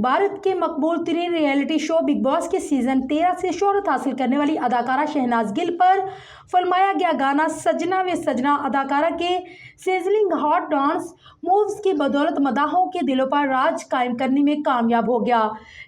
भारत के मकबूल तरीन reality show big boss के सीजन 13 से शोहरत हासिल करने वाली अदाकारा शहनाज गिल पर फिल्माया गया गाना सजना वे सजना अदाकारा के सिजलिंग हॉट डांस मूव्स की बदौलत मदाहों के दिलों पर राज कायम करने में कामयाब हो गया।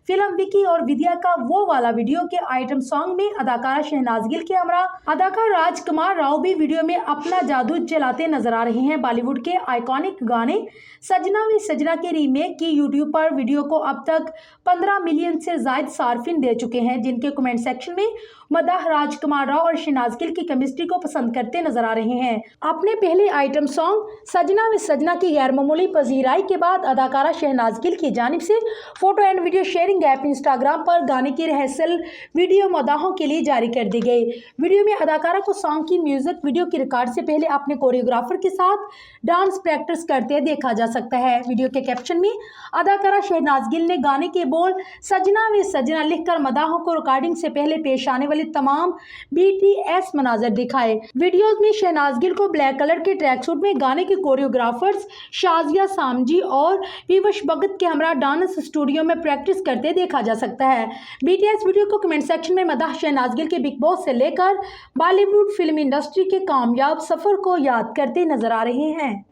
फिल्म विकी और विद्या का वो वाला वीडियो के आइटम सॉन्ग में अदाकारा शहनाज गिल के हमरा अदाकार राजकुमार राव भी वीडियो में अपना जादू चलाते नजर आ रहे हैं। बॉलीवुड के आइकॉनिक गाने सजना वे सजना के रीमेक की यूट्यूब पर वीडियो को अब तक 15 मिलियन से ज्यादा सार्फिन दे चुके हैं, जिनके कमेंट सेक्शन में मदाह राजकुमार राव और शहनाज गिल की केमिस्ट्री को पसंद करते नजर आ रहे हैं। अपने पहले आइटम सॉन्ग सजना वे सजना की गैर मामूली पजीराई के बाद अदाकारा शहनाज गिल की जानिब से photo and video sharing app Instagram पर गाने की रिहर्सल वीडियो मदाहों के लिए जारी कर दी गई। वीडियो में अदाकारा को सॉन्ग की म्यूजिक वीडियो की रिकॉर्ड से पहले अपने कोरियोग्राफर के साथ डांस प्रैक्टिस करते देखा जा सकता है। वीडियो के कैप्शन में अदाकारा शहनाज गिल ने गाने के बोल सजना वे सजना लिखकर मदाहों को रिकॉर्डिंग से पहले पेश आने वाले तमाम BTS मनाजर दिखाए। वीडियोस में शहनाज गिल को ब्लैक कलर के ट्रैक सूट में गाने के कोरियोग्राफर्स शाजिया सामजी और विवश भगत के हमरा डांस स्टूडियो में प्रैक्टिस करते देखा जा सकता है। BTS वीडियो को कमेंट सेक्शन में मदाह शहनाज गिल के बिग बॉस से लेकर बॉलीवुड फिल्म इंडस्ट्री के कामयाब सफर को याद करते नजर आ रहे हैं।